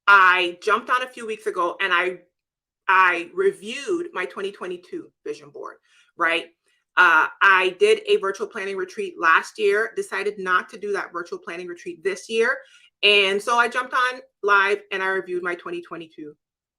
I jumped on a few weeks ago and I reviewed my 2022 vision board, right? I did a virtual planning retreat last year, decided not to do that virtual planning retreat this year. And so I jumped on live and I reviewed my 2022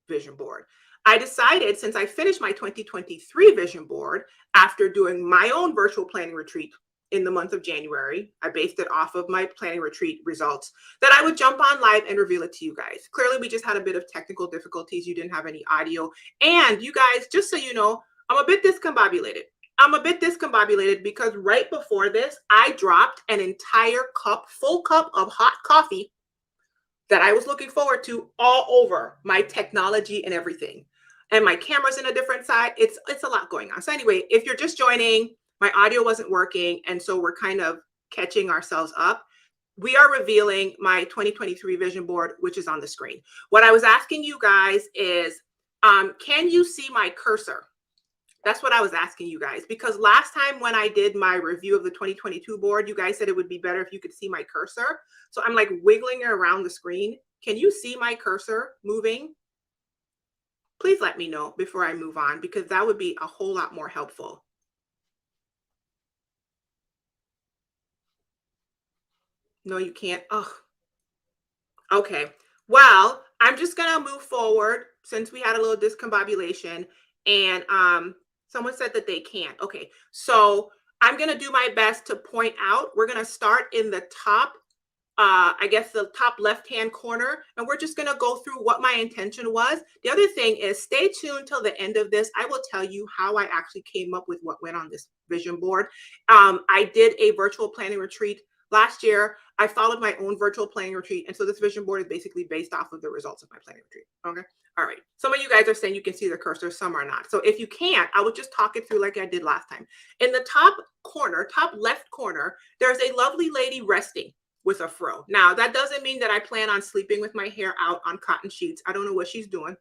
vision board. I decided, since I finished my 2023 vision board after doing my own virtual planning retreat in the month of January, I based it off of my planning retreat results, that I would jump on live and reveal it to you guys. Clearly, we just had a bit of technical difficulties. You didn't have any audio. And you guys, just so you know, I'm a bit discombobulated. I'm a bit discombobulated because right before this, I dropped an entire cup, full cup of hot coffee that I was looking forward to all over my technology and everything. And my camera's in a different side. It's a lot going on. So anyway, if you're just joining, my audio wasn't working. And so we're kind of catching ourselves up. We are revealing my 2023 vision board, which is on the screen. What I was asking you guys is, can you see my cursor? That's what I was asking you guys, because last time when I did my review of the 2022 board, you guys said it would be better if you could see my cursor. So I'm like wiggling it around the screen. Can you see my cursor moving? Please let me know before I move on, because that would be a whole lot more helpful. No, you can't. Oh, okay. Well, I'm just going to move forward since we had a little discombobulation, and someone said that they can't. Okay. So I'm going to do my best to point out. We're going to start in the top, I guess the top left-hand corner, and we're just going to go through what my intention was. The other thing is, stay tuned till the end of this. I will tell you how I actually came up with what went on this vision board. I did a virtual planning retreat last year. I followed my own virtual planning retreat. And so this vision board is basically based off of the results of my planning retreat. Okay. All right. Some of you guys are saying you can see the cursor, some are not. So if you can't, I will just talk it through like I did last time. In the top corner, top left corner, there's a lovely lady resting with a fro. Now, that doesn't mean that I plan on sleeping with my hair out on cotton sheets. I don't know what she's doing.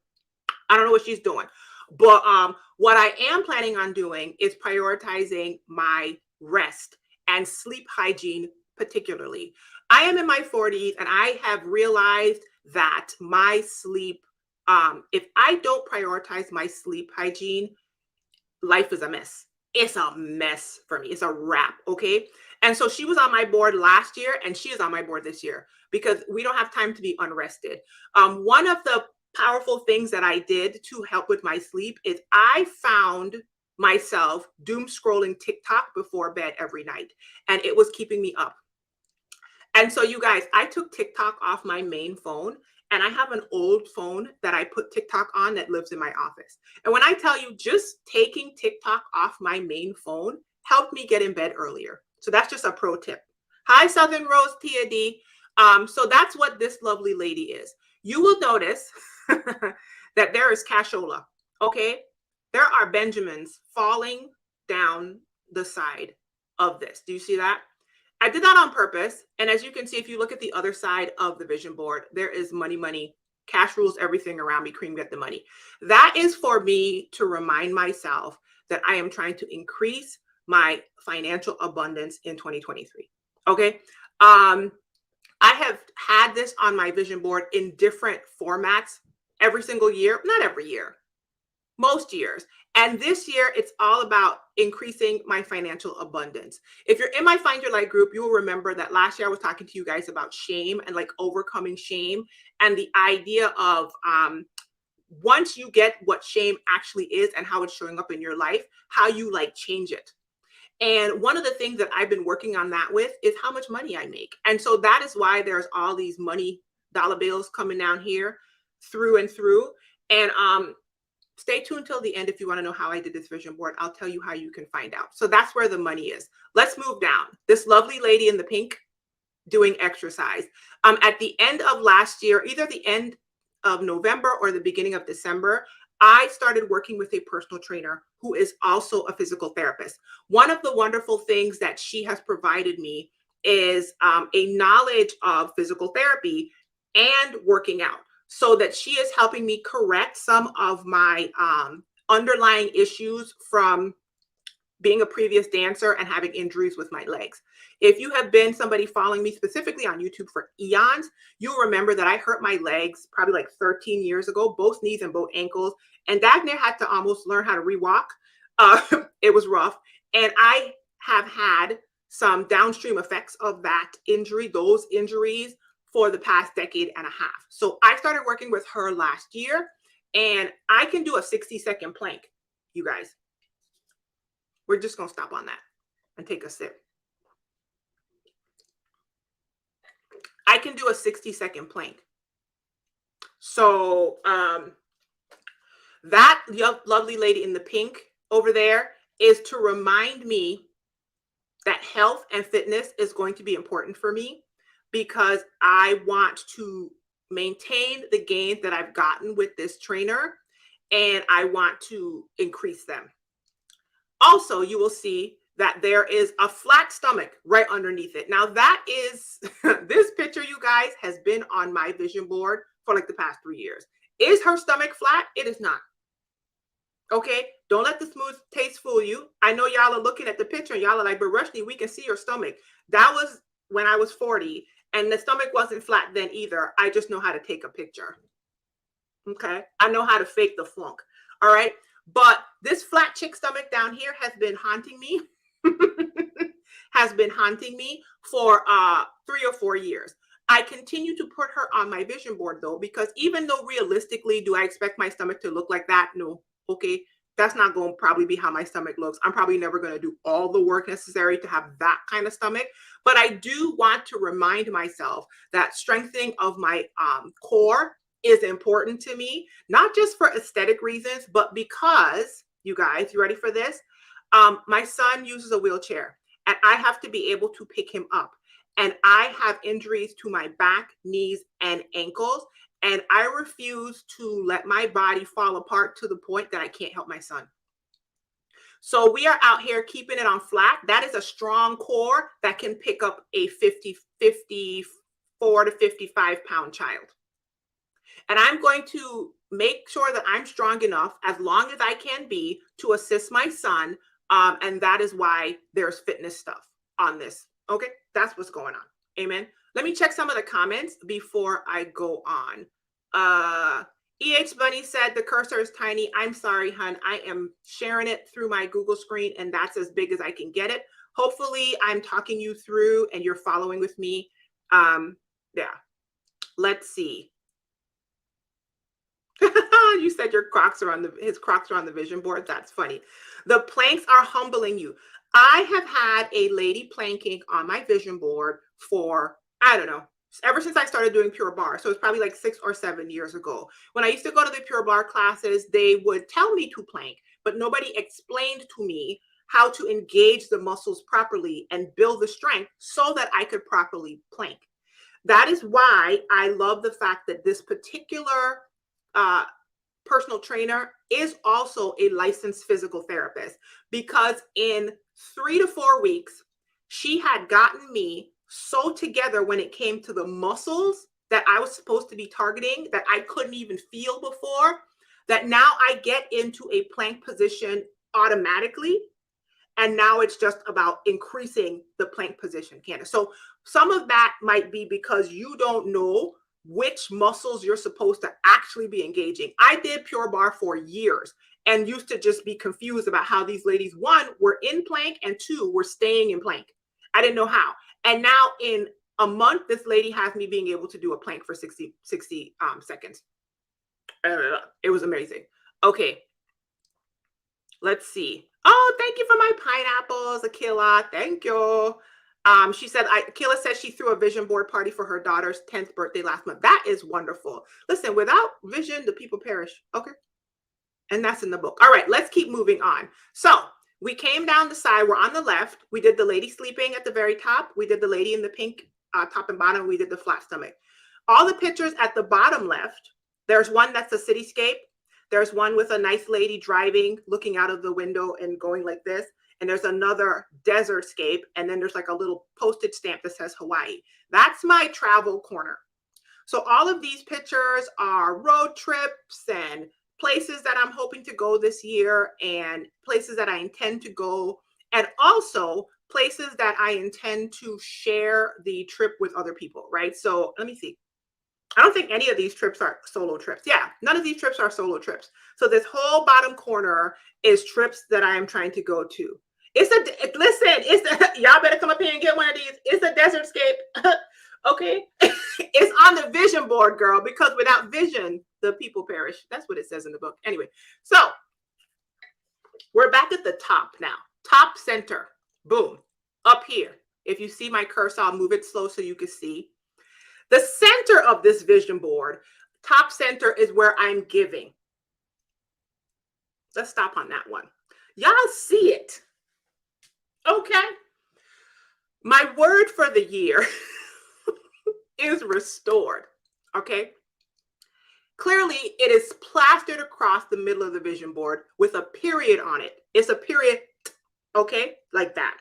I don't know what she's doing. But what I am planning on doing is prioritizing my rest and sleep hygiene particularly. I am in my 40s and I have realized that my sleep, if I don't prioritize my sleep hygiene, life is a mess. It's a mess for me. It's a wrap. Okay. And so she was on my board last year and she is on my board this year because we don't have time to be unrested. One of the powerful things that I did to help with my sleep is I found myself doom scrolling TikTok before bed every night, and it was keeping me up. And so you guys, I took TikTok off my main phone, and I have an old phone that I put TikTok on that lives in my office. And when I tell you, just taking TikTok off my main phone helped me get in bed earlier. So that's just a pro tip. Hi, Southern Rose Tia D. So that's what this lovely lady is. You will notice that there is cashola. Okay. There are Benjamins falling down the side of this. Do you see that? I did that on purpose. And as you can see, if you look at the other side of the vision board, there is money, money, cash rules everything around me, cream get the money. That is for me to remind myself that I am trying to increase my financial abundance in 2023. Okay. I have had this on my vision board in different formats every single year, not every year, most years. And this year, it's all about increasing my financial abundance. If you're in my Find Your Light group, you will remember that last year I was talking to you guys about shame and like overcoming shame and the idea of once you get what shame actually is and how it's showing up in your life, how you like change it. And one of the things that I've been working on that with is how much money I make. And so that is why there's all these money dollar bills coming down here through and through. And stay tuned till the end if you want to know how I did this vision board. I'll tell you how you can find out. So that's where the money is. Let's move down. This lovely lady in the pink doing exercise. At the end of last year, either the end of November or the beginning of December, I started working with a personal trainer who is also a physical therapist. One of the wonderful things that she has provided me is a knowledge of physical therapy and working out, so that she is helping me correct some of my underlying issues from being a previous dancer and having injuries with my legs. If you have been somebody following me specifically on YouTube for eons, you'll remember that I hurt my legs probably like 13 years ago, both knees and both ankles. And Dagner had to almost learn how to rewalk. Uh, it was rough. And I have had some downstream effects of that injury, those injuries, for the past decade and a half. So I started working with her last year, and I can do a 60-second plank, you guys. We're just going to stop on that and take a sip. I can do a 60-second plank. So that lovely lady in the pink over there is to remind me that health and fitness is going to be important for me, because I want to maintain the gains that I've gotten with this trainer, and I want to increase them. Also, you will see that there is a flat stomach right underneath it. Now that is, this picture, you guys, has been on my vision board for like the past 3 years. Is her stomach flat? It is not. Okay, don't let the smooth taste fool you. I know y'all are looking at the picture and y'all are like, but Rushni, we can see your stomach. That was when I was 40, and the stomach wasn't flat then either. I just know how to take a picture. Okay, I know how to fake the flunk. All right, but this flat chick stomach down here has been haunting me. Has been haunting me for 3 or 4 years. I continue to put her on my vision board though, because even though realistically, do I expect my stomach to look like that? No. Okay, that's not going to probably be how my stomach looks. I'm probably never going to do all the work necessary to have that kind of stomach, but I do want to remind myself that strengthening of my core is important to me, not just for aesthetic reasons, but because, you guys, you ready for this? My son uses a wheelchair, and I have to be able to pick him up. And I have injuries to my back, knees, and ankles. And I refuse to let my body fall apart to the point that I can't help my son. So we are out here keeping it on flat. That is a strong core that can pick up a 54 to 55 pound child. And I'm going to make sure that I'm strong enough, as long as I can be, to assist my son. And that is why there's fitness stuff on this. Okay, that's what's going on. Amen. Let me check some of the comments before I go on. EH Bunny said the cursor is tiny. I'm sorry, hun. I am sharing it through my Google screen, and that's as big as I can get it. Hopefully, I'm talking you through and you're following with me. Yeah. Let's see. You said your Crocs are on his Crocs are on the vision board. That's funny. The planks are humbling you. I have had a lady planking on my vision board for, I don't know, ever since I started doing Pure Barre. So it's probably like 6 or 7 years ago. When I used to go to the Pure Barre classes, they would tell me to plank, but nobody explained to me how to engage the muscles properly and build the strength so that I could properly plank. That is why I love the fact that this particular personal trainer is also a licensed physical therapist, because in 3 to 4 weeks, she had gotten me so together when it came to the muscles that I was supposed to be targeting that I couldn't even feel before, that now I get into a plank position automatically. And now it's just about increasing the plank position, Candace. So some of that might be because you don't know which muscles you're supposed to actually be engaging. I did Pure Barre for years and used to just be confused about how these ladies, one, were in plank, and two, were staying in plank. I didn't know how. And now in a month, this lady has me being able to do a plank for 60 seconds. It was amazing. Okay. Let's see. Oh, thank you for my pineapples, Akila. Thank you. She said, Akila says she threw a vision board party for her daughter's 10th birthday last month. That is wonderful. Listen, without vision, the people perish. Okay. And that's in the book. All right, let's keep moving on. So we came down the side. We're on the left. We did the lady sleeping at the very top. We did the lady in the pink top and bottom. We did the flat stomach. All the pictures at the bottom left, there's one that's a cityscape. There's one with a nice lady driving, looking out of the window and going like this. And there's another desert scape. And then there's like a little postage stamp that says Hawaii. That's my travel corner. So all of these pictures are road trips and places that I'm hoping to go this year and places that I intend to go and also places that I intend to share the trip with other people, right? So let me see. I don't think any of these trips are solo trips. Yeah, none of these trips are solo trips. So this whole bottom corner is trips that I am trying to go to. Y'all better come up here and get one of these. It's a desert scape. Okay. It's on the vision board, girl, because without vision, the people perish. That's what it says in the book. Anyway, so we're back at the top now. Top center. Boom. Up here. If you see my cursor, I'll move it slow so you can see. The center of this vision board, top center, is where I'm giving. Let's stop on that one. Y'all see it. Okay. My word for the year is restored. Okay. Clearly, it is plastered across the middle of the vision board with a period on it. It's a period, okay, like that.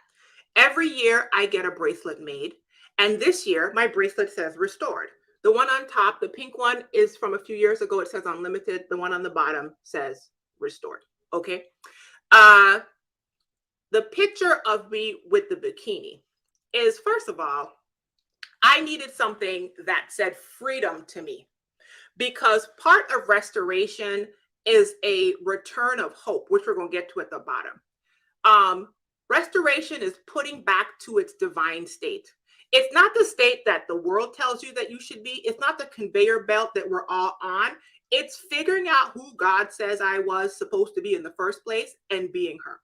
Every year I get a bracelet made. And this year, my bracelet says restored. The one on top, the pink one, is from a few years ago. It says unlimited. The one on the bottom says restored. Okay. The picture of me with the bikini is, first of all, I needed something that said freedom to me, because part of restoration is a return of hope, which we're going to get to at the bottom. Restoration is putting back to its divine state. It's not the state that the world tells you that you should be. It's not the conveyor belt that we're all on. It's figuring out who God says I was supposed to be in the first place and being her.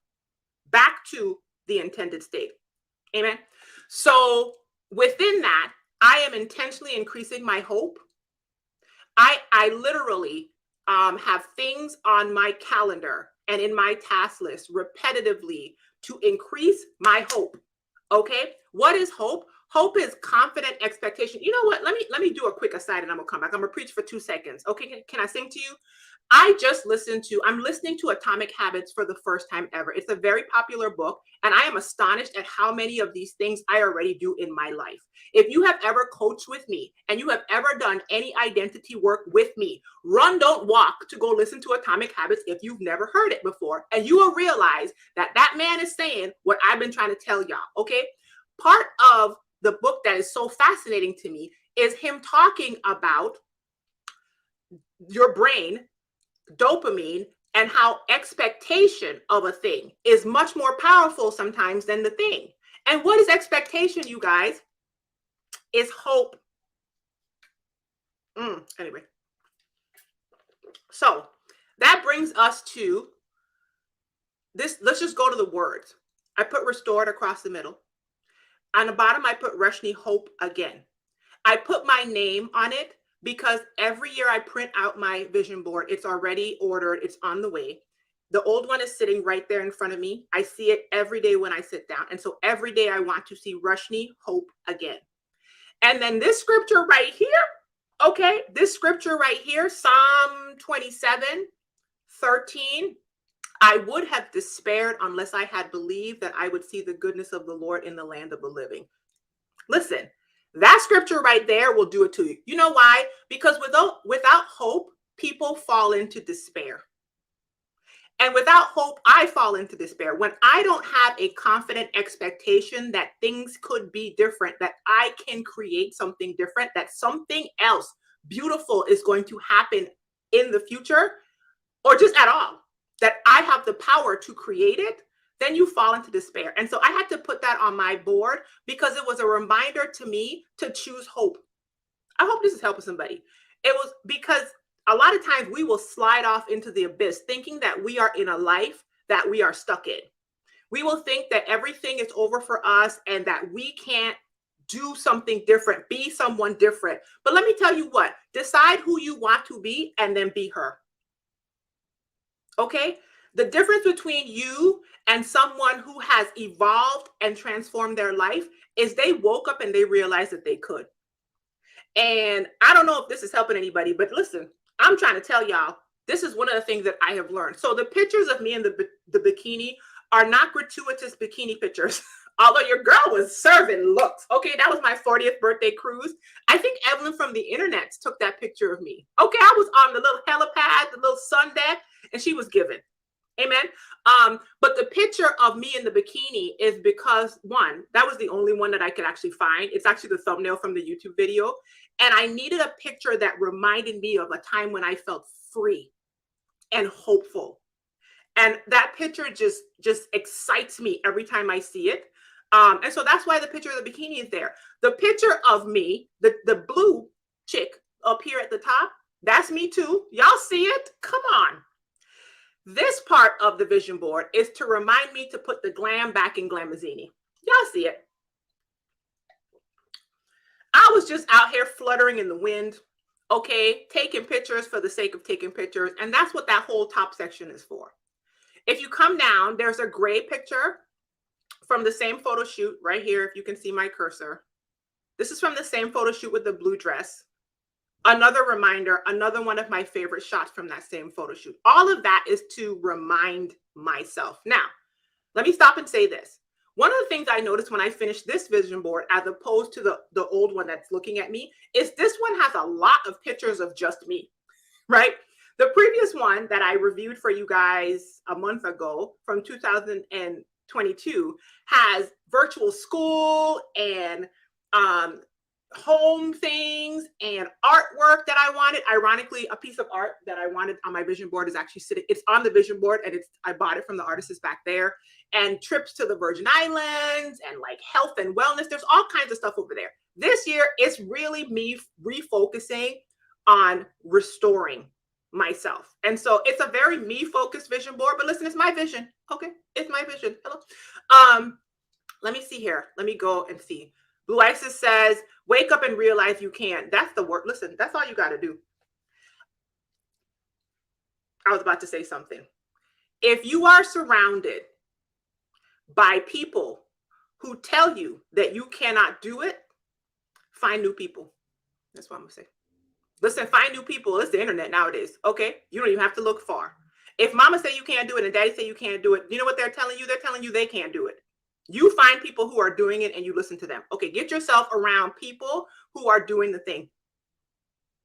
Back to the intended state. Amen. So within that, I am intentionally increasing my hope. I literally have things on my calendar and in my task list repetitively to increase my hope. Okay. What is hope? Hope is confident expectation. You know what? Let me do a quick aside and I'm gonna come back. I'm gonna preach for 2 seconds. Okay. Can I sing to you? I'm listening to Atomic Habits for the first time ever. It's a very popular book, and I am astonished at how many of these things I already do in my life. If you have ever coached with me and you have ever done any identity work with me, run, don't walk to go listen to Atomic Habits if you've never heard it before, and you will realize that that man is saying what I've been trying to tell y'all, okay? Part of the book that is so fascinating to me is him talking about your brain, dopamine, and how expectation of a thing is much more powerful sometimes than the thing. And what is expectation, you guys? Is hope. Anyway. So that brings us to this. Let's just go to the words. I put restored across the middle. On the bottom, I put Reshni Hope again. I put my name on it because every year I print out my vision board. It's already ordered. It's on the way. The old one is sitting right there in front of me. I see it every day when I sit down. And so every day I want to see Reshni Hope again. And then this scripture right here, okay, this scripture right here, Psalm 27:13. I would have despaired unless I had believed that I would see the goodness of the Lord in the land of the living. Listen, that scripture right there will do it to you. You know why? Because without hope, people fall into despair. And without hope, I fall into despair. When I don't have a confident expectation that things could be different, that I can create something different, that something else beautiful is going to happen in the future, or just at all, that I have the power to create it, then you fall into despair. And so I had to put that on my board because it was a reminder to me to choose hope. I hope this is helping somebody. It was because a lot of times we will slide off into the abyss thinking that we are in a life that we are stuck in. We will think that everything is over for us and that we can't do something different, be someone different. But let me tell you what, decide who you want to be and then be her. Okay? The difference between you and someone who has evolved and transformed their life is they woke up and they realized that they could. And I don't know if this is helping anybody, but listen, I'm trying to tell y'all, this is one of the things that I have learned. So the pictures of me in the bikini are not gratuitous bikini pictures. Although your girl was serving looks. Okay, that was my 40th birthday cruise. I think Evelyn from the internet took that picture of me. Okay, I was on the little helipad, the little sun deck, and she was giving. Amen. But the picture of me in the bikini is because one, that was the only one that I could actually find. It's actually the thumbnail from the YouTube video. And I needed a picture that reminded me of a time when I felt free and hopeful. And that picture just excites me every time I see it. And so that's why the picture of the bikini is there. The picture of me, the blue chick up here at the top, that's me too. Y'all see it? Come on. This part of the vision board is to remind me to put the glam back in glamazini. Y'all see it? I was just out here fluttering in the wind, okay, taking pictures for the sake of taking pictures. And that's what that whole top section is for. If you come down, there's a gray picture from the same photo shoot right here, if you can see my cursor. This is from the same photo shoot with the blue dress. Another reminder, another one of my favorite shots from that same photo shoot. All of that is to remind myself. Now, let me stop and say this. One of the things I noticed when I finished this vision board, as opposed to the old one that's looking at me, is this one has a lot of pictures of just me, right? The previous one that I reviewed for you guys a month ago from 2022 has virtual school and home things and artwork that I wanted. Ironically, a piece of art that I wanted on my vision board is actually sitting, it's on the vision board, and I bought it from the artist is back there. And trips to the Virgin Islands and like health and wellness. There's all kinds of stuff over there. This year, it's really me refocusing on restoring myself. And so it's a very me focused vision board, but listen, it's my vision. Okay. It's my vision. Hello. Let me see here. Let me go and see. Blue Isis says, wake up and realize you can. That's the word. Listen, that's all you got to do. I was about to say something. If you are surrounded by people who tell you that you cannot do it, find new people. That's what I'm gonna say. Listen, find new people. It's the internet nowadays. Okay. You don't even have to look far. If mama say you can't do it and daddy say you can't do it, you know what they're telling you? They're telling you they can't do it. You find people who are doing it and you listen to them. Okay. Get yourself around people who are doing the thing.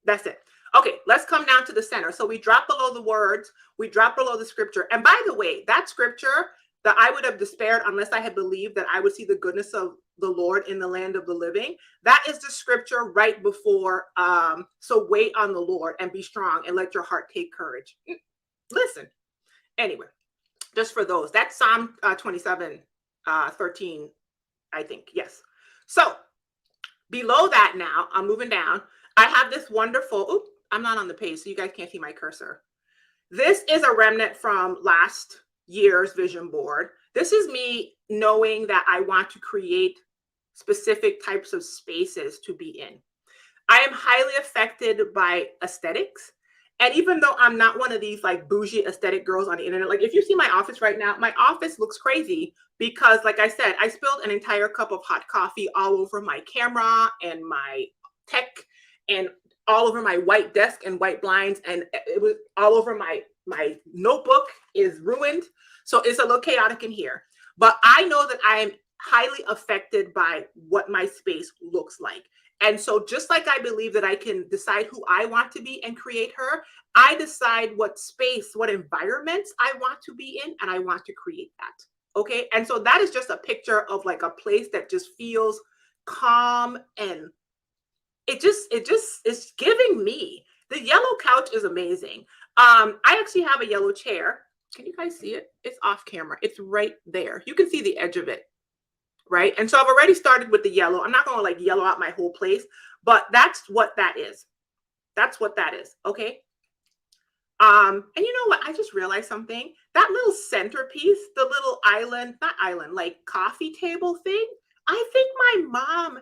That's it. Okay. Let's come down to the center. So we drop below the words, we drop below the scripture. And by the way, that scripture that I would have despaired unless I had believed that I would see the goodness of the Lord in the land of the living. That is the scripture right before. So wait on the Lord and be strong and let your heart take courage. Listen, anyway, just for those, that's Psalm 27, 13, I think. Yes. So below that now, I'm moving down. I have this wonderful, I'm not on the page, so you guys can't see my cursor. This is a remnant from last year's vision board. This is me knowing that I want to create specific types of spaces to be in. I am highly affected by aesthetics. And even though I'm not one of these like bougie aesthetic girls on the internet, like if you see my office right now, my office looks crazy because like I said, I spilled an entire cup of hot coffee all over my camera and my tech and all over my white desk and white blinds. And it was all over my notebook is ruined. So it's a little chaotic in here. But I know that I am highly affected by what my space looks like. And so just like I believe that I can decide who I want to be and create her, I decide what space, what environments I want to be in, and I want to create that. Okay. And so that is just a picture of like a place that just feels calm and it just is giving me. The yellow couch is amazing. I actually have a yellow chair. Can you guys see it? It's off camera. It's right there. You can see the edge of it. Right. And so I've already started with the yellow. I'm not going to like yellow out my whole place, but that's what that is. That's what that is. Okay. And you know what? I just realized something. That little centerpiece, the little island, not island, like coffee table thing. I think my mom,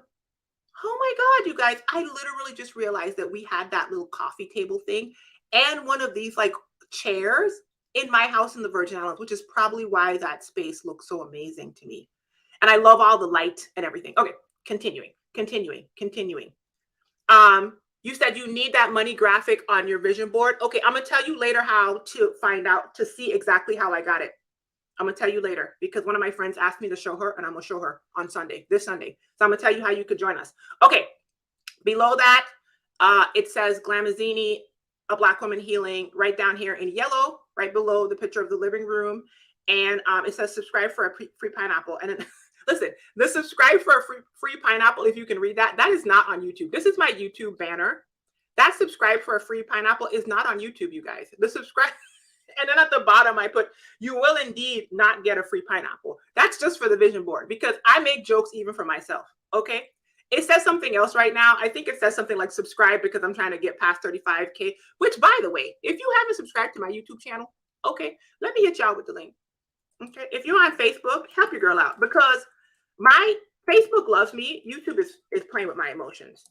oh my God, you guys, I literally just realized that we had that little coffee table thing and one of these like chairs in my house in the Virgin Islands, which is probably why that space looks so amazing to me. And I love all the light and everything. Okay, continuing. You said you need that money graphic on your vision board. Okay, I'm gonna tell you later how to find out, to see exactly how I got it. I'm gonna tell you later because one of my friends asked me to show her and I'm gonna show her on Sunday, this Sunday. So I'm gonna tell you how you could join us. Okay, below that, it says Glamazini, a Black woman healing, right down here in yellow. right below the picture of the living room. And it says subscribe for a free pineapple. And then, listen, the subscribe for a free pineapple, if you can read that, that is not on YouTube. This is my YouTube banner. That subscribe for a free pineapple is not on YouTube, you guys. The subscribe. And then at the bottom, I put, you will indeed not get a free pineapple. That's just for the vision board because I make jokes even for myself. Okay. It says something else right now. I think it says something like subscribe because I'm trying to get past 35K, which by the way, if you haven't subscribed to my YouTube channel, okay, let me hit y'all with the link. Okay. If you're on Facebook, help your girl out because my Facebook loves me. YouTube is playing with my emotions.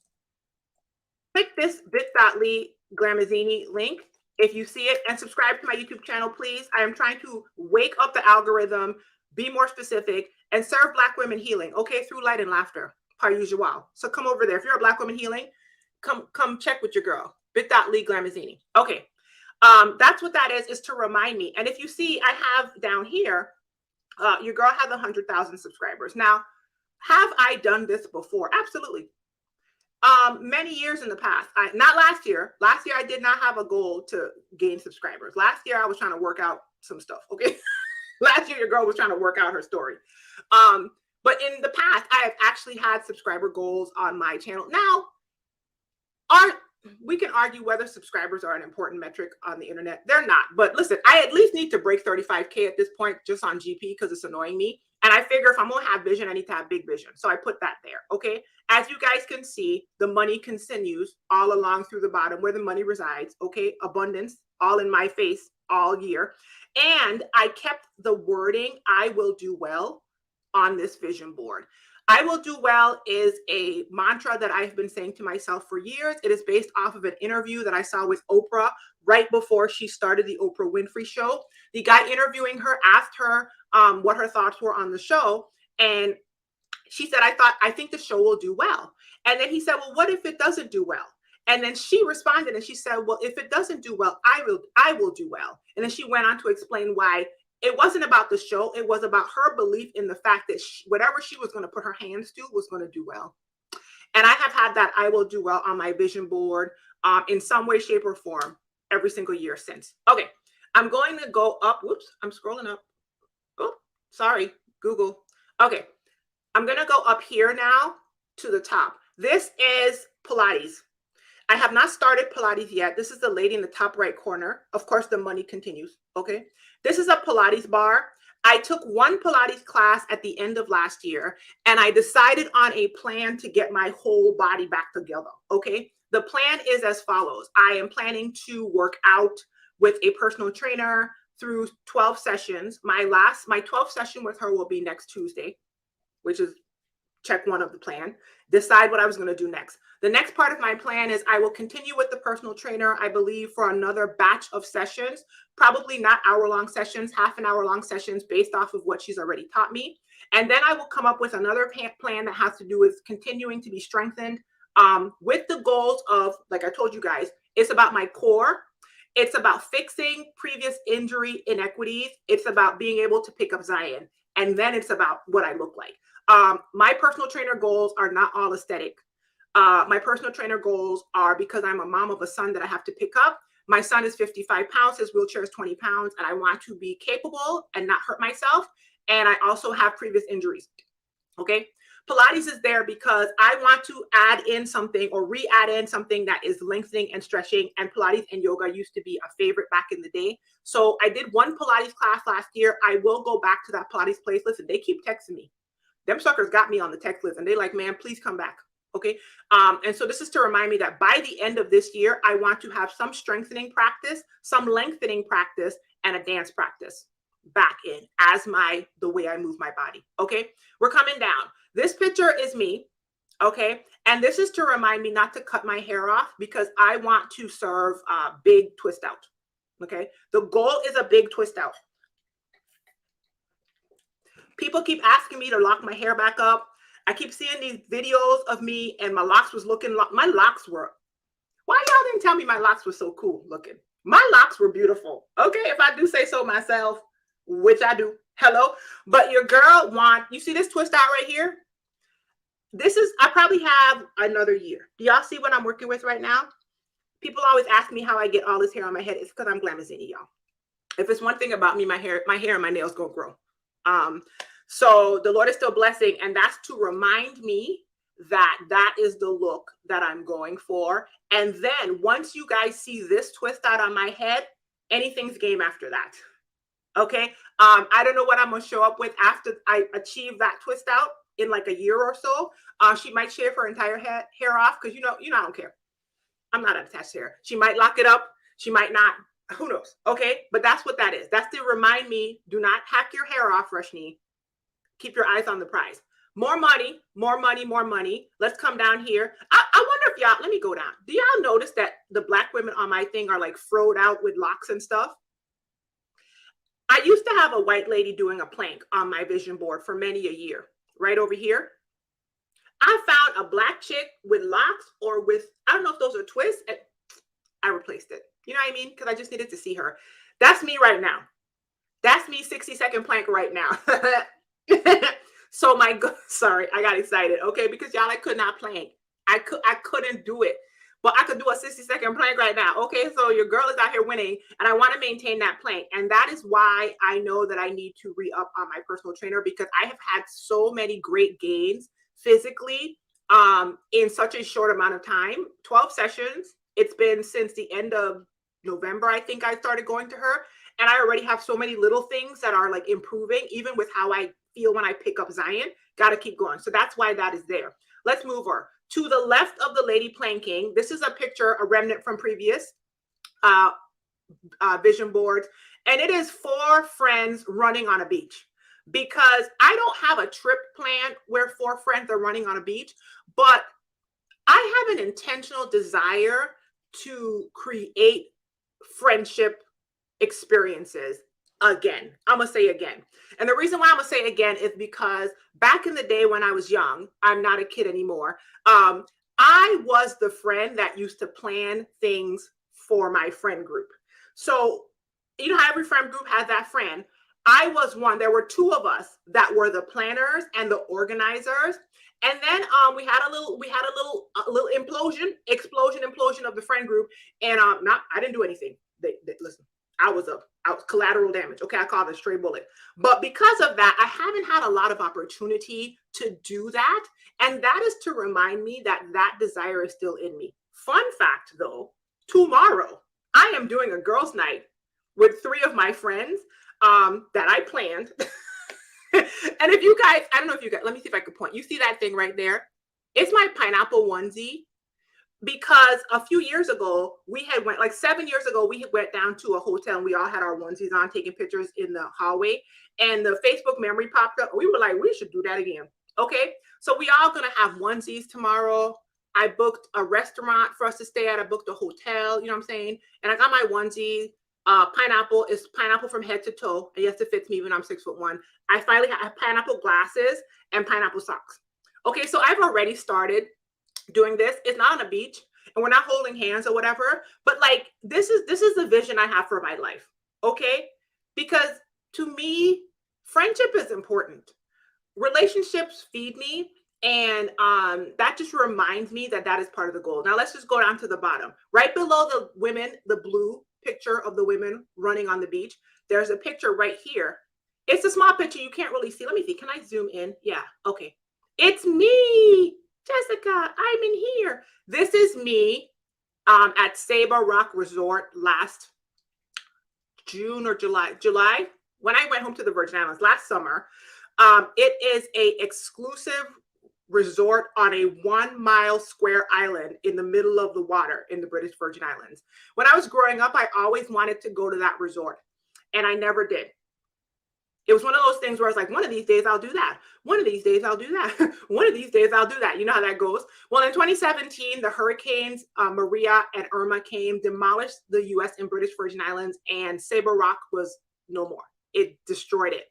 Click this bit.ly glamazini link if you see it and subscribe to my YouTube channel, please. I am trying to wake up the algorithm, be more specific, and serve Black women healing, okay, through light and laughter, par usual. So come over there. If you're a Black woman healing, come check with your girl, bit.ly glamazini. Okay, that's what that is to remind me. And if you see, I have down here, your girl has 100,000 subscribers. Now, have I done this before? Absolutely. Many years in the past, not last year. Last year, I did not have a goal to gain subscribers. Last year, I was trying to work out some stuff. Okay. Last year, your girl was trying to work out her story. But in the past, I have actually had subscriber goals on my channel. Now, we can argue whether subscribers are an important metric on the internet. They're not. But listen, I at least need to break 35K at this point just on GP because it's annoying me. And I figure if I'm going to have vision, I need to have big vision. So I put that there. Okay. As you guys can see, the money continues all along through the bottom where the money resides. Okay. Abundance all in my face all year. And I kept the wording, I will do well, on this vision board. I will do well is a mantra that I've been saying to myself for years. It is based off of an interview that I saw with Oprah right before she started the Oprah Winfrey Show. The guy interviewing her asked her what her thoughts were on the show. And she said, I think the show will do well. And then he said, well, what if it doesn't do well? And then she responded and she said, well, if it doesn't do well, I will do well. And then she went on to explain why it wasn't about the show. It was about her belief in the fact that whatever she was going to put her hands to was going to do well. And I have had that I will do well on my vision board in some way, shape, or form every single year since. Okay, I'm going to go up. Whoops, I'm scrolling up. Oh, sorry, Google. Okay, I'm going to go up here now to the top. This is Pilates. I have not started Pilates yet. This is the lady in the top right corner. Of course, the money continues. Okay. This is a Pilates bar. I took one Pilates class at the end of last year, and I decided on a plan to get my whole body back together. Okay. The plan is as follows. I am planning to work out with a personal trainer through 12 sessions. My 12th session with her will be next Tuesday, which is check one of the plan, decide what I was going to do next. The next part of my plan is I will continue with the personal trainer, I believe, for another batch of sessions, probably not hour-long sessions, half an hour-long sessions based off of what she's already taught me. And then I will come up with another plan that has to do with continuing to be strengthened with the goals of, like I told you guys, it's about my core. It's about fixing previous injury inequities. It's about being able to pick up Zion. And then it's about what I look like. My personal trainer goals are not all aesthetic. My personal trainer goals are because I'm a mom of a son that I have to pick up. My son is 55 pounds, his wheelchair is 20 pounds, and I want to be capable and not hurt myself. And I also have previous injuries. Okay. Pilates is there because I want to add in something or re-add in something that is lengthening and stretching. And Pilates and yoga used to be a favorite back in the day. So I did one Pilates class last year. I will go back to that Pilates place. Listen, they keep texting me. Them suckers got me on the text list and they like, man, please come back. Okay. And so this is to remind me that by the end of this year, I want to have some strengthening practice, some lengthening practice, and a dance practice back in as the way I move my body. Okay. We're coming down. This picture is me. Okay. And this is to remind me not to cut my hair off because I want to serve a big twist out. Okay. The goal is a big twist out. People keep asking me to lock my hair back up. I keep seeing these videos of me and my locks was looking, my locks were, why y'all didn't tell me my locks were so cool looking? My locks were beautiful. Okay. If I do say so myself, which I do, hello, but your girl you see this twist out right here? I probably have another year. Do y'all see what I'm working with right now? People always ask me how I get all this hair on my head. It's because I'm glamazini, y'all. If it's one thing about me, my hair and my nails gonna grow. Um, so the Lord is still blessing, and that's to remind me that that is the look that I'm going for. And then once you guys see this twist out on my head, anything's game after that. Okay. I don't know what I'm gonna show up with after I achieve that twist out in like a year or so. She might shave her entire hair off because I don't care. I'm not attached to her. She might lock it up. She might not. Who knows? Okay. But that's what that is. That's to remind me, do not hack your hair off, Rushni. Keep your eyes on the prize. More money, more money, more money. Let's come down here. I wonder if y'all, let me go down. Do y'all notice that the black women on my thing are like froed out with locks and stuff? I used to have a white lady doing a plank on my vision board for many a year. Right over here. I found a black chick with locks or with, I don't know if those are twists. I replaced it. You know what I mean? Because I just needed to see her. That's me right now. That's me 60-second plank right now. So sorry, I got excited. Okay, because y'all, I could not plank. I couldn't do it. But I could do a 60-second plank right now. Okay, so your girl is out here winning, and I want to maintain that plank. And that is why I know that I need to re-up on my personal trainer, because I have had so many great gains physically in such a short amount of time. 12 sessions. It's been since the end of November, I think I started going to her. And I already have so many little things that are like improving, even with how I feel when I pick up Zion. Got to keep going. So that's why that is there. Let's move her. To the left of the lady planking, this is a picture, a remnant from previous vision boards. And it is 4 friends running on a beach, because I don't have a trip planned where 4 friends are running on a beach, but I have an intentional desire to create friendship experiences again. I'm going to say again. And the reason why I'm going to say again is because back in the day when I was young, I'm not a kid anymore. I was the friend that used to plan things for my friend group. So, you know how every friend group has that friend. I was one. There were 2 of us that were the planners and the organizers. And then we had a little implosion of the friend group. And I didn't do anything. They listen. I was collateral damage. Okay, I call it a stray bullet. But because of that, I haven't had a lot of opportunity to do that. And that is to remind me that that desire is still in me. Fun fact, though, tomorrow I am doing a girls' night with 3 of my friends that I planned. And if you guys, I don't know if you guys, let me see if I can point. You see that thing right there? It's my pineapple onesie. Because a few years ago, we had went, like 7 years ago, we went down to a hotel and we all had our onesies on, taking pictures in the hallway. And the Facebook memory popped up. We were like, we should do that again. Okay. So we all going to have onesies tomorrow. I booked a restaurant for us to stay at. I booked a hotel, you know what I'm saying? And I got my onesie. Pineapple is pineapple from head to toe. And yes, it fits me when I'm 6'1". I finally have pineapple glasses and pineapple socks. Okay. So I've already started doing this. It's not on a beach and we're not holding hands or whatever, but like this is the vision I have for my life. Okay, because to me friendship is important. Relationships feed me, and that just reminds me that that is part of the goal. Now let's just go down to the bottom. Right below the women, the blue picture of the women running on the beach, there's a picture right here. It's a small picture, you can't really see. Let me see, can I zoom in? Yeah, okay, it's me, Jessica, I'm in here. This is me at Sabre Rock Resort last June or July, when I went home to the Virgin Islands last summer. It is a exclusive resort on a 1-mile square island in the middle of the water in the British Virgin Islands. When I was growing up, I always wanted to go to that resort, and I never did. It was one of those things where I was like, one of these days I'll do that. One of these days I'll do that. One of these days I'll do that. You know how that goes. Well, in 2017, the hurricanes Maria and Irma came, demolished the U.S. and British Virgin Islands, and Sabre Rock was no more. It destroyed it.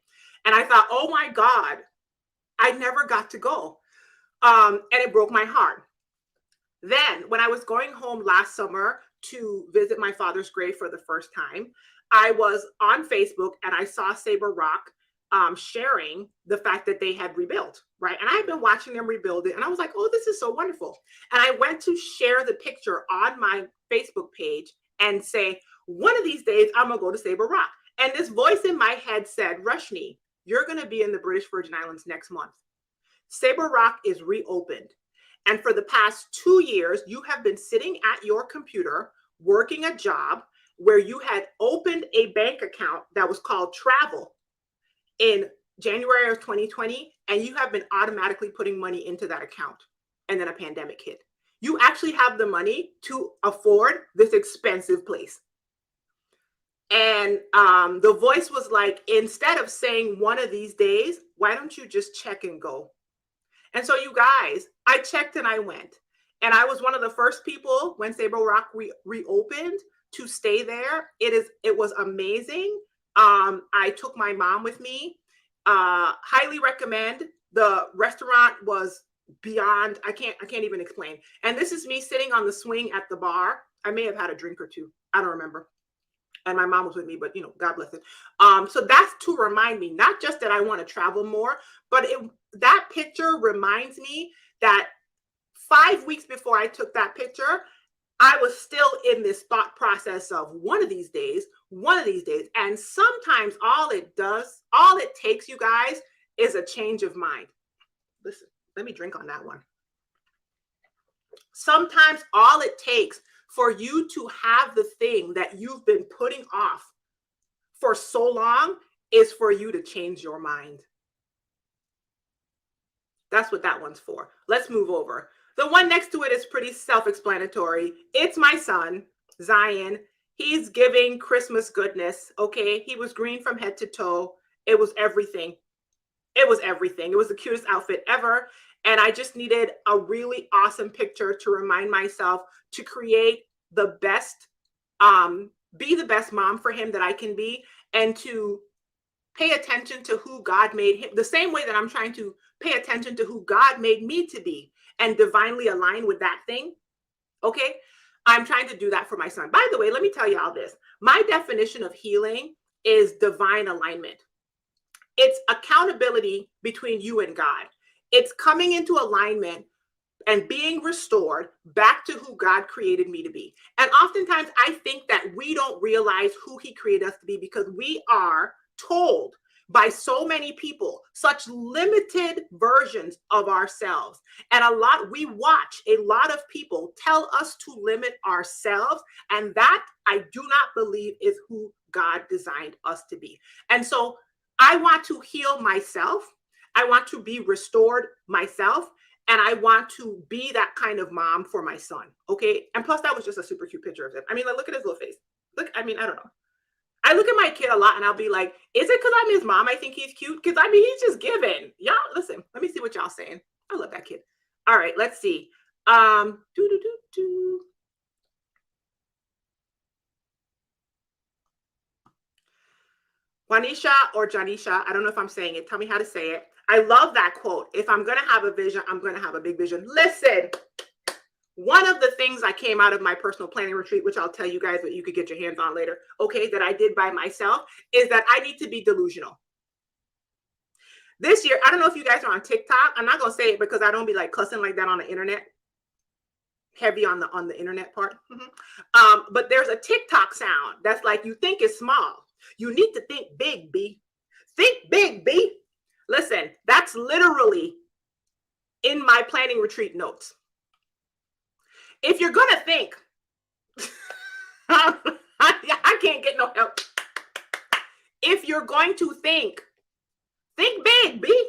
And I thought, oh my God, I never got to go. And it broke my heart. Then when I was going home last summer to visit my father's grave for the first time, I was on Facebook and I saw Sabre Rock sharing the fact that they had rebuilt, right? And I had been watching them rebuild it, and I was like, oh, this is so wonderful. And I went to share the picture on my Facebook page and say, one of these days, I'm going to go to Sabre Rock. And this voice in my head said, Rushni, you're going to be in the British Virgin Islands next month. Sabre Rock is reopened. And for the past 2 years, you have been sitting at your computer working a job where you had opened a bank account that was called Travel in January of 2020, and you have been automatically putting money into that account. And then a pandemic hit. You actually have the money to afford this expensive place. And the voice was like, instead of saying one of these days, why don't you just check and go? And so you guys, I checked and I went. And I was one of the first people when Sabre Rock reopened to stay there. It was amazing. I took my mom with me. Highly recommend. The restaurant was beyond, I can't even explain. And this is me sitting on the swing at the bar. I may have had a drink or two. I don't remember. And my mom was with me, but God bless it. So that's to remind me, not just that I want to travel more, but that picture reminds me that 5 weeks before I took that picture, I was still in this thought process of one of these days. And sometimes all it takes, you guys, is a change of mind. Listen, let me drink on that one. Sometimes all it takes for you to have the thing that you've been putting off for so long is for you to change your mind. That's what that one's for. Let's move over. The one next to it is pretty self-explanatory. It's my son, Zion. He's giving Christmas goodness, okay? He was green from head to toe. It was everything. It was everything. It was the cutest outfit ever. And I just needed a really awesome picture to remind myself to create the best, be the best mom for him that I can be, and to pay attention to who God made him, the same way that I'm trying to pay attention to who God made me to be and divinely align with that thing. Okay. I'm trying to do that for my son. By the way, let me tell you all this. My definition of healing is divine alignment. It's accountability between you and God. It's coming into alignment and being restored back to who God created me to be. And oftentimes I think that we don't realize who he created us to be because we are told by so many people such limited versions of ourselves. And we watch a lot of people tell us to limit ourselves. And that I do not believe is who God designed us to be. And so I want to heal myself. I want to be restored myself. And I want to be that kind of mom for my son. Okay. And plus, that was just a super cute picture of him. I mean, look at his little face. Look, I mean, I don't know. I look at my kid a lot and I'll be like, is it because I'm his mom I think he's cute? Because I mean, he's just giving. Y'all, listen, let me see what y'all saying. I love that kid. All right, let's see. Juanisha or Janisha, I don't know if I'm saying it. Tell me how to say it. I love that quote. If I'm going to have a vision, I'm going to have a big vision. Listen, one of the things I came out of my personal planning retreat, which I'll tell you guys what you could get your hands on later, okay, that I did by myself, is that I need to be delusional. This year, I don't know if you guys are on TikTok. I'm not going to say it because I don't be like cussing like that on the internet. Heavy on the internet part. But there's a TikTok sound that's like, you think it's small. You need to think big, B. Think big, B. Listen, that's literally in my planning retreat notes. If you're going to think, I can't get no help. If you're going to think big, B.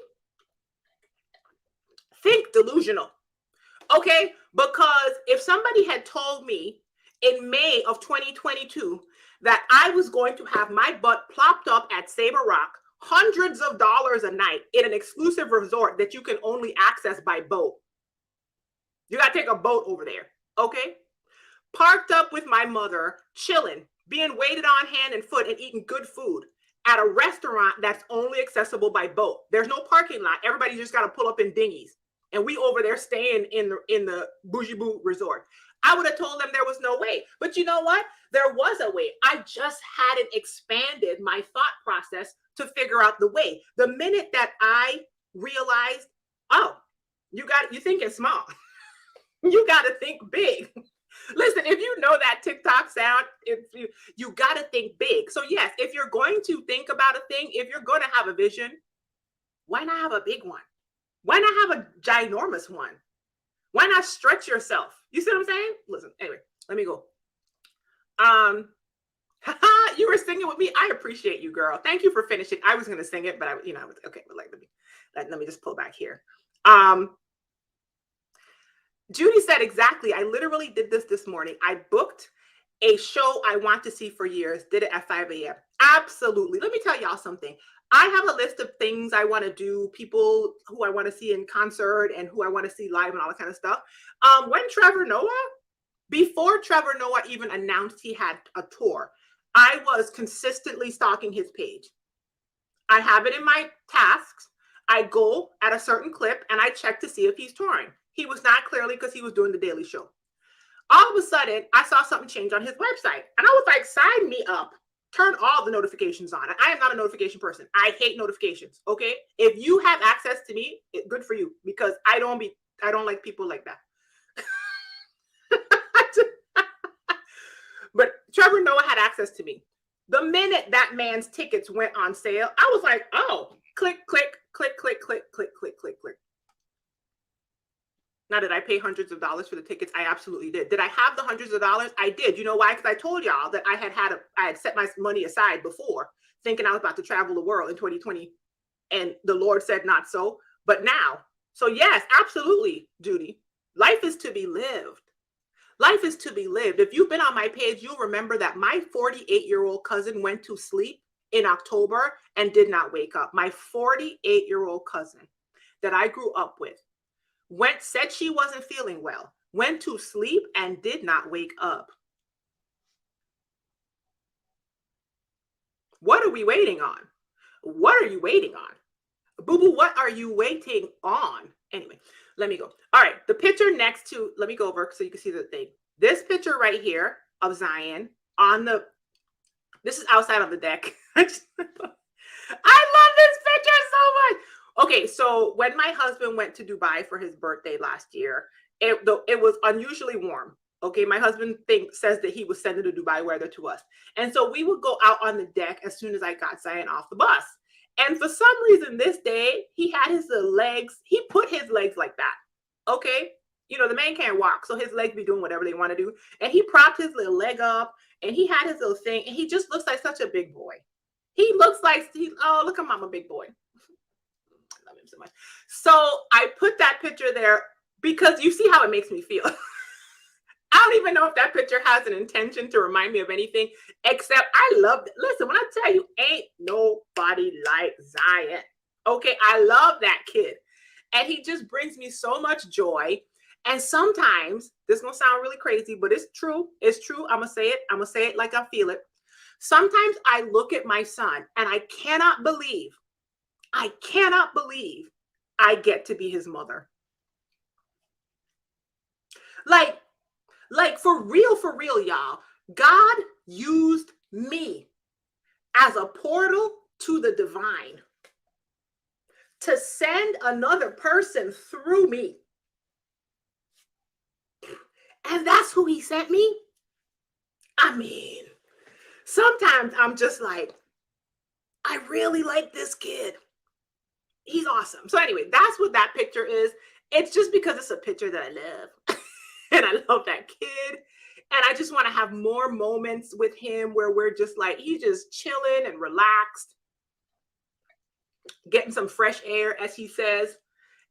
Think delusional. Okay? Because if somebody had told me in May of 2022 that I was going to have my butt plopped up at Sabre Rock, hundreds of dollars a night in an exclusive resort that you can only access by boat. You got to take a boat over there. Okay? Parked up with my mother, chilling, being waited on hand and foot and eating good food at a restaurant that's only accessible by boat. There's no parking lot. Everybody just got to pull up in dinghies. And we over there staying in the Bougie Boo resort. I would have told them there was no way. But you know what? There was a way. I just hadn't expanded my thought process to figure out the way. The minute that I realized, oh, you thinking small. You got to think big. Listen, if you know that TikTok sound, if you got to think big. So yes, if you're going to think about a thing, if you're going to have a vision, why not have a big one? Why not have a ginormous one? Why not stretch yourself? You see what I'm saying? Listen, anyway, let me go. Um, you were singing with me. I appreciate you, girl. Thank you for finishing. I was gonna sing it, but I was okay. But like, let me just pull back here. Um, Judy said exactly. I literally did this morning. I booked a show I want to see for years. Did it at 5 a.m. Absolutely. Let me tell y'all something. I have a list of things I want to do, people who I want to see in concert and who I want to see live and all that kind of stuff. When Trevor Noah, before Trevor Noah even announced he had a tour, I was consistently stalking his page. I have it in my tasks. I go at a certain clip and I check to see if he's touring. He was not, clearly, because he was doing the Daily Show. All of a sudden, I saw something change on his website. And I was like, sign me up. Turn all the notifications on. I am not a notification person. I hate notifications. Okay. If you have access to me, good for you, because I don't like people like that. But Trevor Noah had access to me. The minute that man's tickets went on sale, I was like, oh, click, click, click, click, click, click, click, click, click. Now, did I pay hundreds of dollars for the tickets? I absolutely did. Did I have the hundreds of dollars? I did. You know why? Because I told y'all that I had set my money aside before, thinking I was about to travel the world in 2020. And the Lord said not so. But now, so yes, absolutely, Judy. Life is to be lived. Life is to be lived. If you've been on my page, you'll remember that my 48-year-old cousin went to sleep in October and did not wake up. My 48-year-old cousin that I grew up with said she wasn't feeling well, went to sleep and did not wake up. What are we waiting on? What are you waiting on? Boo boo, what are you waiting on? Anyway, let me go. All right, the picture next to, let me go over so you can see the thing. This picture right here of Zion this is outside of the deck. I love this picture so much. Okay, so when my husband went to Dubai for his birthday last year, it was unusually warm. Okay, my husband says that he was sending the Dubai weather to us. And so we would go out on the deck as soon as I got Zion off the bus. And for some reason this day, he had his little legs. He put his legs like that. Okay. You know, the man can't walk, so his legs be doing whatever they want to do. And he propped his little leg up and he had his little thing. And he just looks like such a big boy. He looks like, oh, look at mama, big boy. I love him so much. So I put that picture there because you see how it makes me feel. I don't even know if that picture has an intention to remind me of anything, except I love it. Listen, when I tell you, ain't nobody like Zion. Okay, I love that kid. And he just brings me so much joy. And sometimes, this is going to sound really crazy, but it's true. It's true. I'm going to say it. I'm going to say it like I feel it. Sometimes I look at my son and I cannot believe I get to be his mother. Like for real, y'all. God used me as a portal to the divine to send another person through me. And that's who he sent me. I mean, sometimes I'm just like, I really like this kid. He's awesome. So anyway, that's what that picture is. It's just because it's a picture that I love. And I love that kid. And I just want to have more moments with him where we're just like, he's just chilling and relaxed, getting some fresh air, as he says.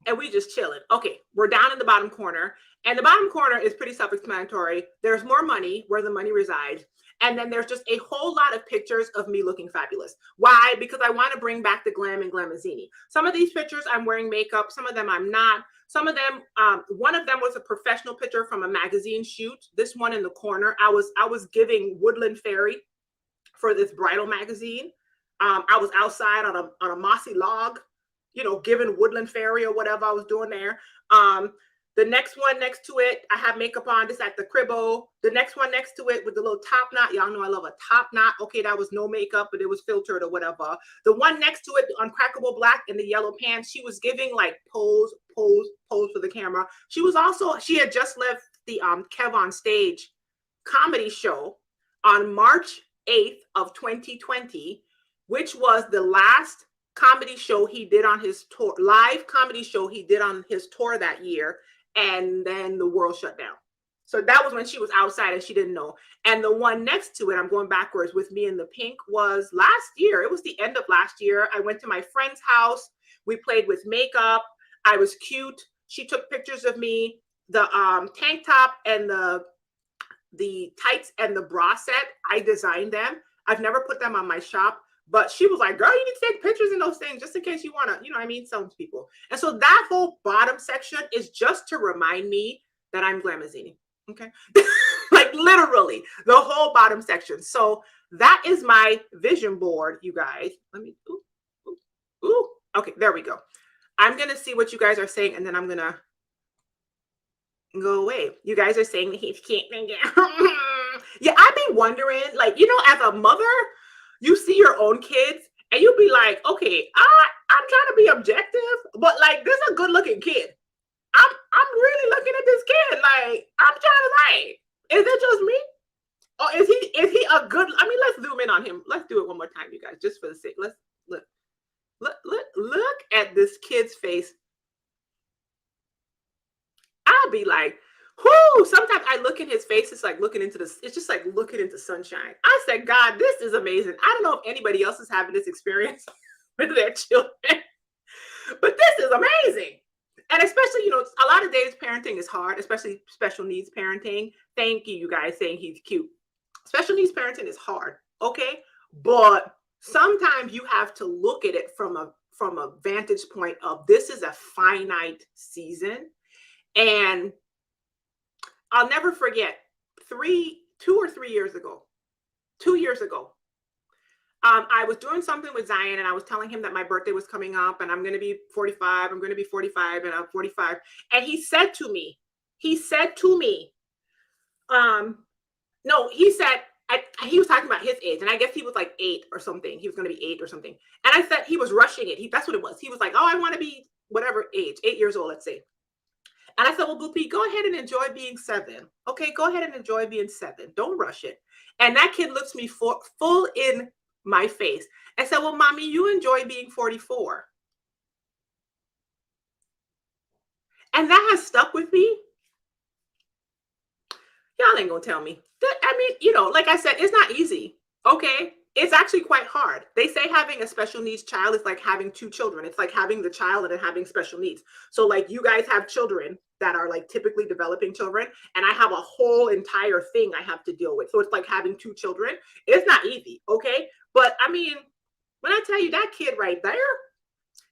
And we just chilling. Okay, we're down in the bottom corner. And the bottom corner is pretty self-explanatory. There's more money where the money resides. And then there's just a whole lot of pictures of me looking fabulous. Why? Because I want to bring back the glam and glamazini. Some of these pictures I'm wearing makeup. Some of them I'm not. Some of them, one of them was a professional picture from a magazine shoot. This one in the corner, I was giving Woodland Fairy for this bridal magazine. I was outside on a mossy log, you know, giving Woodland Fairy or whatever I was doing there. The next one next to it, I have makeup on, this at the cribbo. The next one next to it with the little top knot. Y'all know I love a top knot. Okay, that was no makeup, but it was filtered or whatever. The one next to it, the uncrackable black in the yellow pants, she was giving like pose for the camera. She had just left the Kev on Stage comedy show on March 8th of 2020, which was the last comedy show he did on his tour, live comedy show he did on his tour that year. And then the world shut down. So that was when she was outside and she didn't know. And the one next to it, I'm going backwards, with me in the pink, was last year. It was the end of last year. I went to my friend's house. We played with makeup. I was cute. She took pictures of me. The tank top and the tights and the bra set, I designed them. I've never put them on my shop, but she was like, girl, you need to take pictures in those things just in case you want to, you know what I mean, sell to people. And so that whole bottom section is just to remind me that I'm glamazini. Okay. Like literally the whole bottom section. So that is my vision board, you guys. Let me, ooh. Okay, there we go. I'm going to see what you guys are saying, and then I'm going to go away. You guys are saying that he can't. Yeah, I've been wondering, like, you know, as a mother, you see your own kids and you'll be like, okay, I'm trying to be objective, but like, this is a good looking kid. I'm really looking at this kid. Like, I'm trying to like, is it just me? Or is he a good, I mean, let's zoom in on him. Let's do it one more time, you guys, just for the sake. Let's look at this kid's face. I'll be like, whoo, sometimes I look in his face, it's like looking into this, it's just like looking into sunshine. I said, God, this is amazing. I don't know if anybody else is having this experience with their children, but this is amazing. And especially, you know, a lot of days parenting is hard, especially special needs parenting. Thank you, you guys, saying he's cute. Special needs parenting is hard, okay? But sometimes you have to look at it from a vantage point of, this is a finite season. And I'll never forget 2 or 3 years ago, 2 years ago, I was doing something with Zion and I was telling him that my birthday was coming up and I'm going to be 45. I'm going to be 45 and I'm 45. And he said to me, no, he said, he was talking about his age. And I guess he was like 8 or something. He was going to be 8 or something. And I said, he was rushing it. That's what it was. He was like, oh, I want to be whatever age, 8 years old, let's say. And I said, well, Goopy, go ahead and enjoy being 7. Okay, go ahead and enjoy being 7. Don't rush it. And that kid looks me full in my face and said, well, mommy, you enjoy being 44. And that has stuck with me. Y'all ain't gonna tell me. I mean, you know, like I said, it's not easy. Okay. It's actually quite hard. They say having a special needs child is like having 2 children. It's like having the child and then having special needs. So like you guys have children that are like typically developing children, and I have a whole entire thing I have to deal with. So it's like having 2 children. It's not easy. Okay. But I mean, when I tell you that kid right there,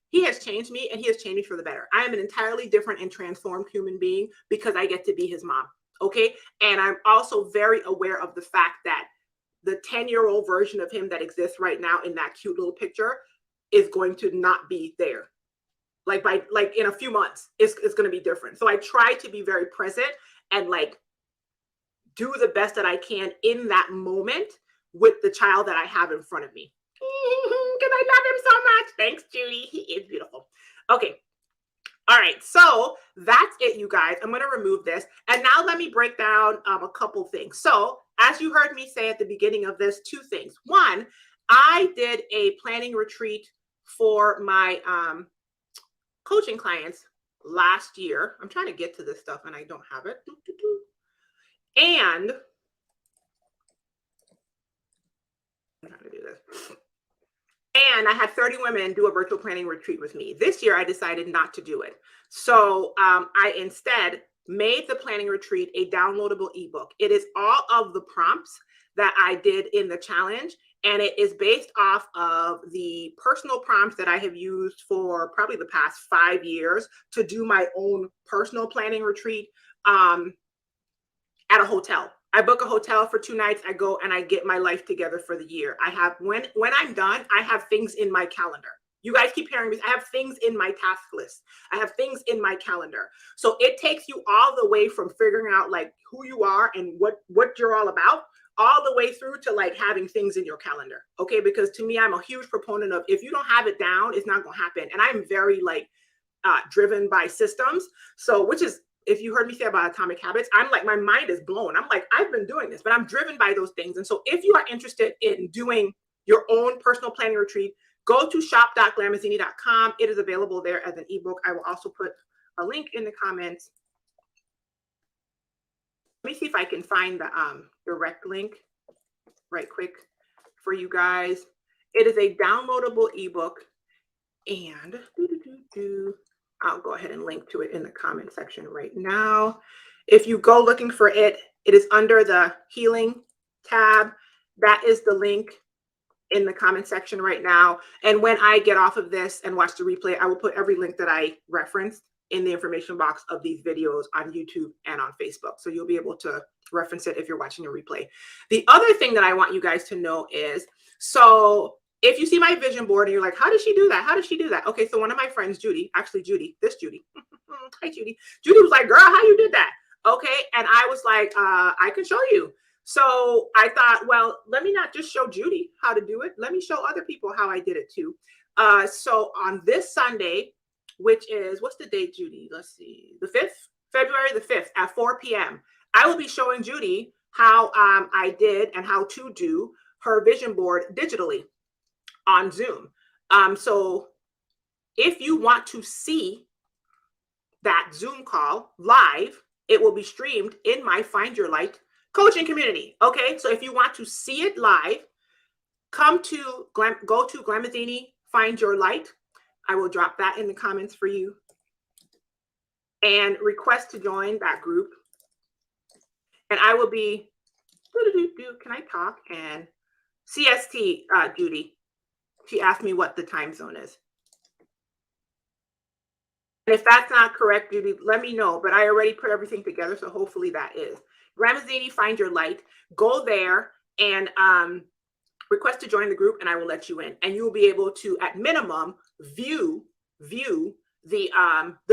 he has changed me, and he has changed me for the better. I am an entirely different and transformed human being because I get to be his mom. Okay. And I'm also very aware of the fact that the 10-year-old version of him that exists right now in that cute little picture is going to not be there. Like in a few months, it's going to be different. So I try to be very present and like do the best that I can in that moment with the child that I have in front of me. Because I love him so much. Thanks, Judy. He is beautiful. Okay. All right, so that's it, you guys. I'm going to remove this. And now let me break down a couple things. So as you heard me say at the beginning of this, 2 things. One, I did a planning retreat for my coaching clients last year. I'm trying to get to this stuff and I don't have it. And I'm trying to do this. And I had 30 women do a virtual planning retreat with me. This year, I decided not to do it. So I instead made the planning retreat a downloadable ebook. It is all of the prompts that I did in the challenge. And it is based off of the personal prompts that I have used for probably the past 5 years to do my own personal planning retreat at a hotel. I book a hotel for 2 nights. I go and I get my life together for the year. I have, when I'm done, I have things in my calendar. You guys keep hearing me. I have things in my task list. I have things in my calendar. So it takes you all the way from figuring out like who you are and what you're all about, all the way through to like having things in your calendar. Okay. Because to me, I'm a huge proponent of, if you don't have it down, it's not going to happen. And I'm very like driven by systems. So, which is if you heard me say about atomic habits, I'm like, my mind is blown. I'm like, I've been doing this, but I'm driven by those things. And so if you are interested in doing your own personal planning retreat, go to shop.glamazini.com. It is available there as an ebook. I will also put a link in the comments. Let me see if I can find the direct link right quick for you guys. It is a downloadable ebook, and I'll go ahead and link to it in the comment section right now. If you go looking for it, it is under the healing tab. That is the link in the comment section right now. And when I get off of this and watch the replay, I will put every link that I referenced in the information box of these videos on YouTube and on Facebook. So you'll be able to reference it if you're watching a replay. The other thing that I want you guys to know is, so if you see my vision board and you're like, how does she do that? How does she do that? Okay, so one of my friends, Judy, hi Judy. Judy was like, girl, how you did that? Okay, and I was like, I can show you. So I thought, well, let me not just show Judy how to do it. Let me show other people how I did it too. So on this Sunday, which is, what's the date, Judy? Let's see, the 5th, February the 5th at 4 p.m. I will be showing Judy how I did and how to do her vision board digitally on Zoom. So if you want to see that Zoom call live, it will be streamed in my Find Your Light coaching community. Okay, so if you want to see it live, go to Glamazini, Find Your Light. I will drop that in the comments for you, and request to join that group. And I will be, can I talk? And CST, Judy, she asked me what the time zone is. And if that's not correct, Judy, let me know. But I already put everything together, so hopefully that is. Glamazini, Find Your Light. Go there and request to join the group, and I will let you in. And you will be able to, at minimum, view the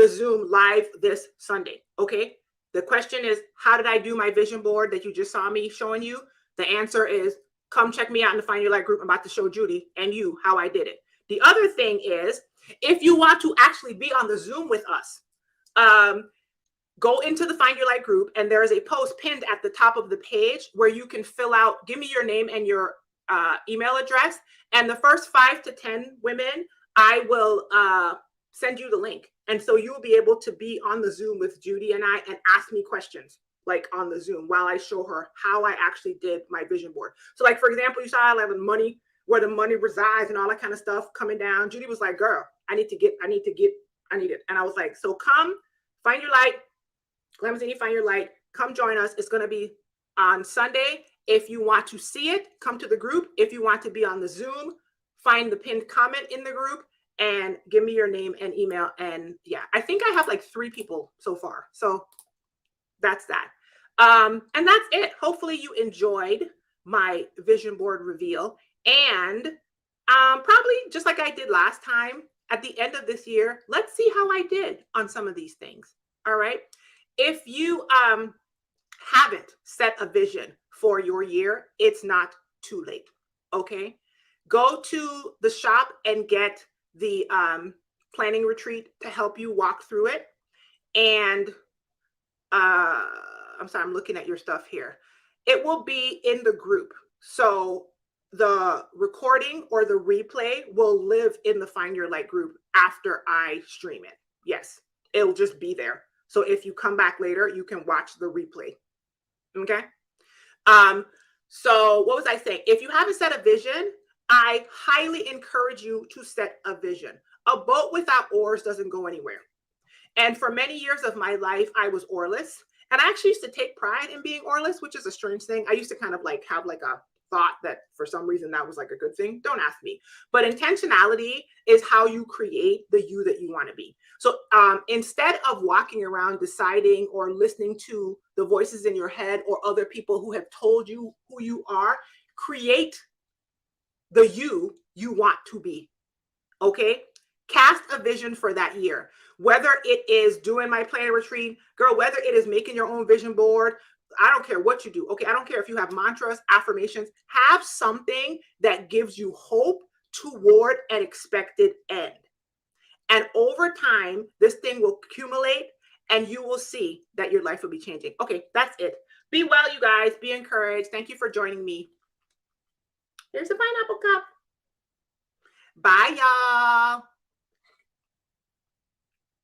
Zoom live this Sunday. Okay. The question is, how did I do my vision board that you just saw me showing you? The answer is, come check me out in the Find Your Light group. I'm about to show Judy and you how I did it. The other thing is, if you want to actually be on the Zoom with us, go into the Find Your Light group, and there is a post pinned at the top of the page where you can fill out, give me your name and your email address. And the first 5 to 10 women, I will send you the link. And so you will be able to be on the Zoom with Judy and I and ask me questions like on the Zoom while I show her how I actually did my vision board. So like, for example, you saw I have money, where the money resides and all that kind of stuff coming down. Judy was like, girl, I need it. And I was like, so come Find Your Light, Glamazini, Find Your Light, come join us. It's going to be on Sunday. If you want to see it, come to the group. If you want to be on the Zoom, find the pinned comment in the group and give me your name and email. And yeah, I think I have like 3 people so far. So that's that. And that's it. Hopefully you enjoyed my vision board reveal. And probably just like I did last time, at the end of this year, let's see how I did on some of these things. All right. If you haven't set a vision for your year, it's not too late. Okay. Go to the shop and get the planning retreat to help you walk through it. And I'm sorry, I'm looking at your stuff here. It will be in the group. So the recording or the replay will live in the Find Your Light group after I stream it. Yes, it'll just be there. So if you come back later, you can watch the replay. Okay. So what was I saying? If you haven't set a vision, I highly encourage you to set a vision. A boat without oars doesn't go anywhere. And for many years of my life, I was oarless. And I actually used to take pride in being oarless, which is a strange thing. I used to kind of like have like a thought that for some reason that was like a good thing. Don't ask me. But intentionality is how you create the you that you want to be. So instead of walking around deciding or listening to the voices in your head or other people who have told you who you are, create the you want to be. Okay? Cast a vision for that year. Whether it is doing my planning retreat, girl, whether it is making your own vision board, I don't care what you do. Okay, I don't care if you have mantras, affirmations, have something that gives you hope toward an expected end. And over time, this thing will accumulate and you will see that your life will be changing. Okay, that's it. Be well, you guys. Be encouraged. Thank you for joining me. Here's a pineapple cup. Bye, y'all.